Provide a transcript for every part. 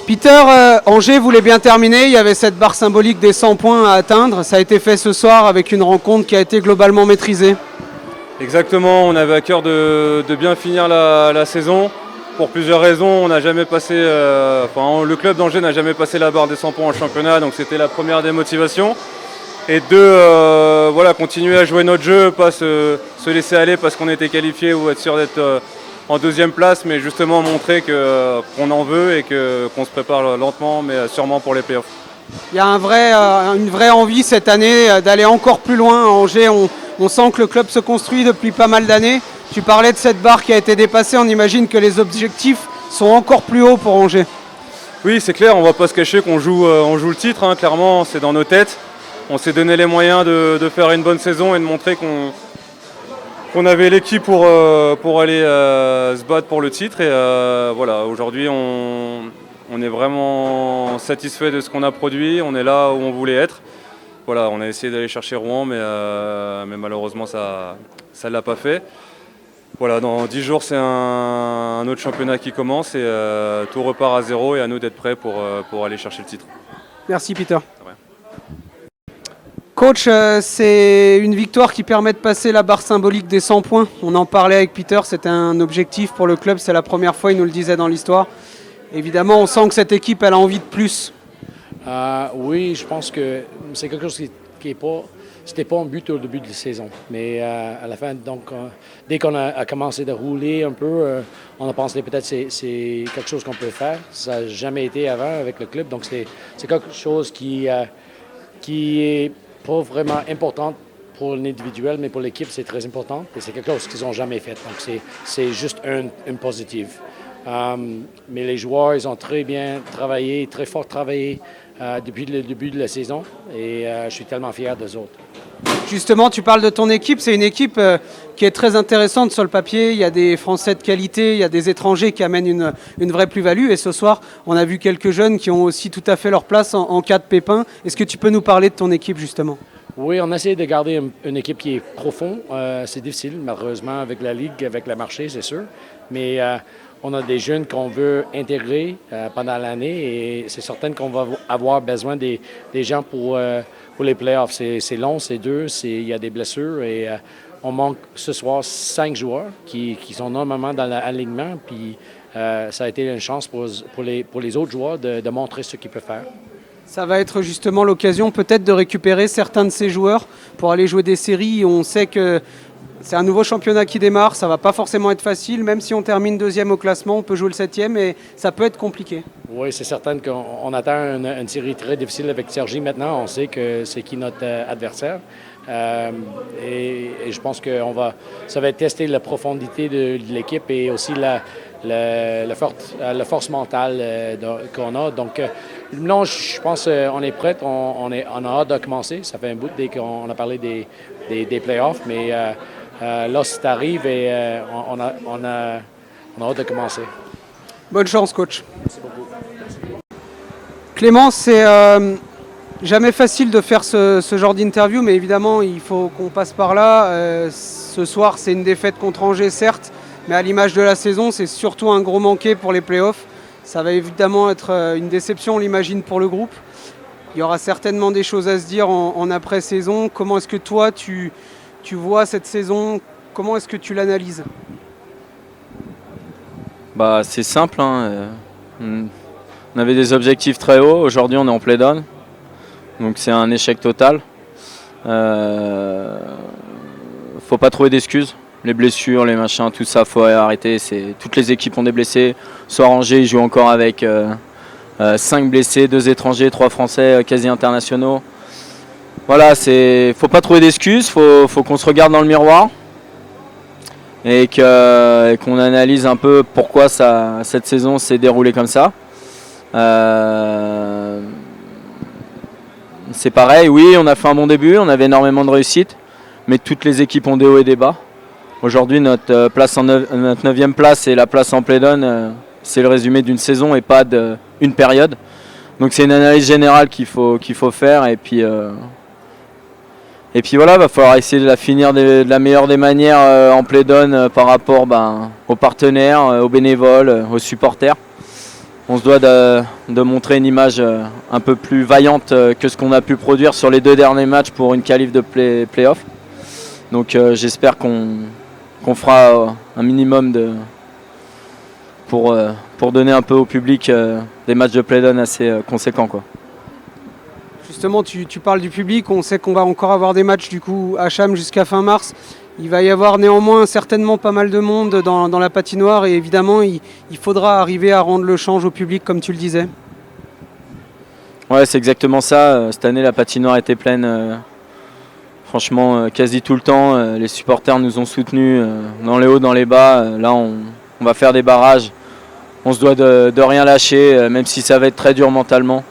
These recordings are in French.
Peter, Angers voulait bien terminer, il y avait cette barre symbolique des 100 points à atteindre. Ça a été fait ce soir avec une rencontre qui a été globalement maîtrisée. Exactement, on avait à cœur de bien finir la saison. Pour plusieurs raisons, on n'a jamais passé, le club d'Angers n'a jamais passé la barre des 100 points en championnat, donc c'était la première des motivations. Et deux, continuer à jouer notre jeu, pas se laisser aller parce qu'on était qualifié ou être sûr d'être en deuxième place, mais justement montrer qu'on en veut et qu'on se prépare lentement mais sûrement pour les playoffs. Il y a une vraie envie cette année d'aller encore plus loin à Angers. On sent que le club se construit depuis pas mal d'années. Tu parlais de cette barre qui a été dépassée, on imagine que les objectifs sont encore plus hauts pour Angers. Oui, c'est clair, on ne va pas se cacher qu'on joue le titre, hein, clairement, c'est dans nos têtes. On s'est donné les moyens de faire une bonne saison et de montrer qu'on avait l'équipe pour aller se battre pour le titre. Et aujourd'hui, on est vraiment satisfait de ce qu'on a produit. On est là où on voulait être. Voilà, on a essayé d'aller chercher Rouen, mais malheureusement, ça ne l'a pas fait. Voilà, dans 10 jours, c'est un autre championnat qui commence et tout repart à zéro et à nous d'être prêts pour aller chercher le titre. Merci Peter. Coach, c'est une victoire qui permet de passer la barre symbolique des 100 points. On en parlait avec Peter, c'était un objectif pour le club, c'est la première fois, il nous le disait dans l'histoire. Évidemment, on sent que cette équipe, elle a envie de plus. Oui, je pense que c'est quelque chose qui est pas... C'était pas un but au début de la saison, mais à la fin, donc, dès qu'on a commencé de rouler un peu, on a pensé peut-être que c'est quelque chose qu'on peut faire. Ça n'a jamais été avant avec le club, donc c'est quelque chose qui est pas vraiment important pour l'individuel, mais pour l'équipe, c'est très important. Et c'est quelque chose qu'ils n'ont jamais fait, donc c'est juste une positive. Mais les joueurs, ils ont très bien travaillé, très fort travaillé depuis le début de la saison et je suis tellement fier d'eux autres. Justement, tu parles de ton équipe, c'est une équipe qui est très intéressante sur le papier. Il y a des Français de qualité, il y a des étrangers qui amènent une vraie plus-value. Et ce soir, on a vu quelques jeunes qui ont aussi tout à fait leur place en cas de pépin. Est-ce que tu peux nous parler de ton équipe justement ? Oui, on essaie de garder une équipe qui est profonde. C'est difficile, malheureusement, avec la Ligue, avec le marché, c'est sûr. Mais on a des jeunes qu'on veut intégrer pendant l'année et c'est certain qu'on va avoir besoin des gens pour les playoffs. C'est long, c'est dur, il y a des blessures et on manque ce soir 5 joueurs qui sont normalement dans l'alignement. Puis ça a été une chance pour les autres joueurs de montrer ce qu'ils peuvent faire. Ça va être justement l'occasion peut-être de récupérer certains de ces joueurs pour aller jouer des séries. On sait que c'est un nouveau championnat qui démarre, ça ne va pas forcément être facile. Même si on termine 2e au classement, on peut jouer le 7e et ça peut être compliqué. Oui, c'est certain qu'on attend une série très difficile avec Sergi maintenant. On sait que c'est qui notre adversaire. Et je pense que ça va tester la profondité de l'équipe et aussi la force mentale qu'on a. Donc, non, je pense qu'on est prêt. On a hâte de commencer. Ça fait un bout dès qu'on a parlé des playoffs, mais là, c'est arrive et on a hâte de commencer. Bonne chance, coach. Merci beaucoup. Clément, c'est jamais facile de faire ce genre d'interview, mais évidemment, il faut qu'on passe par là. Ce soir, c'est une défaite contre Angers, certes, mais à l'image de la saison, c'est surtout un gros manqué pour les playoffs. Ça va évidemment être une déception, on l'imagine, pour le groupe. Il y aura certainement des choses à se dire en après-saison. Comment est-ce que toi, tu vois cette saison? Comment est-ce que tu l'analyses? C'est simple. On avait des objectifs très hauts. Aujourd'hui, on est en play-down. Donc c'est un échec total. Faut pas trouver d'excuses. Les blessures, les machins, tout ça, faut arrêter. Toutes les équipes ont des blessés. Soit Angers, ils jouent encore avec 5 blessés, 2 étrangers, 3 Français quasi internationaux. Voilà, faut pas trouver d'excuses. Faut qu'on se regarde dans le miroir et qu'on analyse un peu pourquoi cette saison s'est déroulée comme ça. C'est pareil, oui, on a fait un bon début, on avait énormément de réussite, mais toutes les équipes ont des hauts et des bas. Aujourd'hui, notre 9e place et la place en play-down, c'est le résumé d'une saison et pas d'une période. Donc c'est une analyse générale qu'il faut faire et puis voilà, va falloir essayer de la finir de la meilleure des manières en play-down par rapport aux partenaires, aux bénévoles, aux supporters. on se doit de montrer une image un peu plus vaillante que ce qu'on a pu produire sur les 2 derniers matchs pour une qualif de play-off. Donc j'espère qu'on fera un minimum pour donner un peu au public des matchs de play-down assez conséquents, quoi. Justement, tu parles du public, on sait qu'on va encore avoir des matchs du coup à Cham jusqu'à fin mars. Il va y avoir néanmoins certainement pas mal de monde dans la patinoire et évidemment il faudra arriver à rendre le change au public comme tu le disais. Ouais, c'est exactement ça. Cette année la patinoire était pleine franchement quasi tout le temps. Les supporters nous ont soutenus dans les hauts, dans les bas. Là on va faire des barrages. On se doit de rien lâcher, même si ça va être très dur mentalement.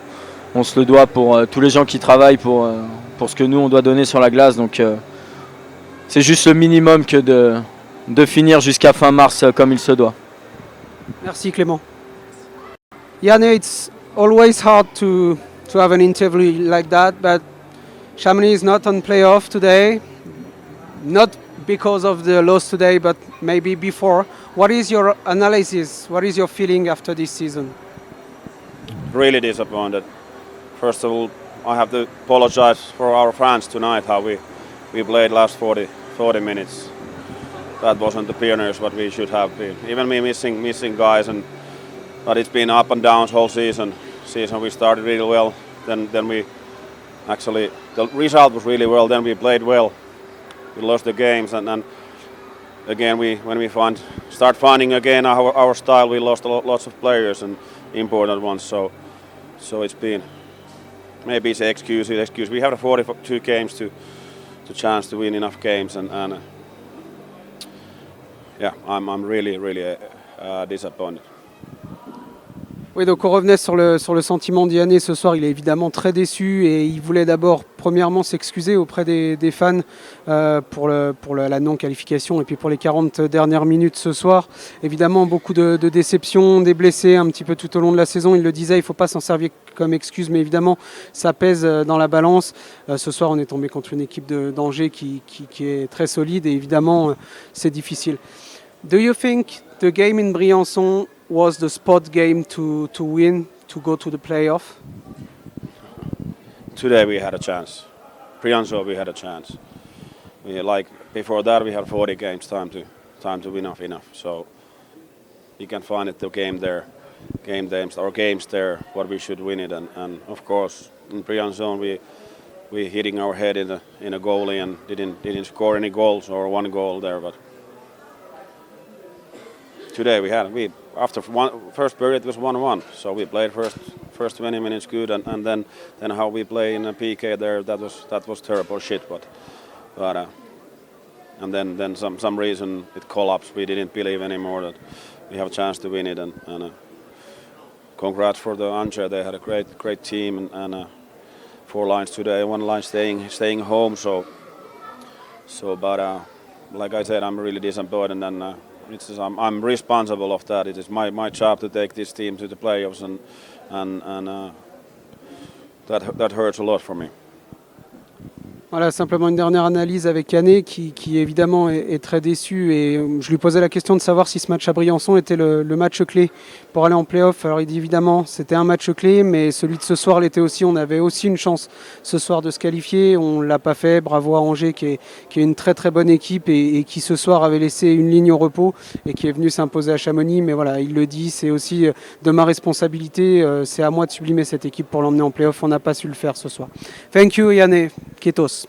On se le doit pour tous les gens qui travaillent pour ce que nous on doit donner sur la glace. Donc c'est juste le minimum que de finir jusqu'à fin mars comme il se doit. Merci Clément. Yann, it's always hard to have an interview like that, but Chamonix is not on playoff today. Not because of the loss today, but maybe before. What is your analysis? What is your feeling after this season? Really disappointed. First of all, I have to apologize for our fans tonight, how we played last 40 minutes. That wasn't the pioneers what we should have been. Even me missing guys, but it's been up and downs whole season. We started really well, then we actually, the result was really well, then we played well. We lost the games and again when we start finding again our style, we lost lots of players and important ones. So it's been, maybe it's an excuse. We have 42 games to chance to win enough games and yeah, I'm really disappointed. Oui, donc on revenait sur le sentiment d'Yanné ce soir. Il est évidemment très déçu et il voulait d'abord, premièrement, s'excuser auprès des fans pour la non-qualification et puis pour les 40 dernières minutes ce soir. Évidemment, beaucoup de déceptions, des blessés un petit peu tout au long de la saison. Il le disait, il ne faut pas s'en servir comme excuse, mais évidemment, ça pèse dans la balance. Ce soir, on est tombé contre une équipe d'Angers qui est très solide et évidemment, c'est difficile. Do you think the game in Briançon was the spot game to win, to go to the playoff? Today we had a chance. Briançon we had a chance. Before that we had 40 games time to win enough. So you can find it the game there, our games there, what we should win it, and of course in Briançon we hitting our head in a goalie and didn't score any goals or one goal there, but today after first period was 1-1, so we played first 20 minutes good, and then how we play in a PK there, that was terrible shit, but and then some reason it collapsed. We didn't believe anymore that we have a chance to win it, and congrats for the Angers. They had a great team and 4 lines today, 1 line staying home. So but like I said, I'm really disappointed and. I'm responsible of that. It is my job to take this team to the playoffs, and that hurts a lot for me. Voilà, simplement une dernière analyse avec Yanné qui évidemment est très déçu et je lui posais la question de savoir si ce match à Briançon était le match clé pour aller en play-off. Alors il dit évidemment c'était un match clé, mais celui de ce soir l'était aussi. On avait aussi une chance ce soir de se qualifier, on ne l'a pas fait. Bravo à Angers qui est une très très bonne équipe et qui ce soir avait laissé une ligne au repos et qui est venu s'imposer à Chamonix. Mais voilà, il le dit, c'est aussi de ma responsabilité, c'est à moi de sublimer cette équipe pour l'emmener en play-off. On n'a pas su le faire ce soir. Thank you Yanné, Kiitos.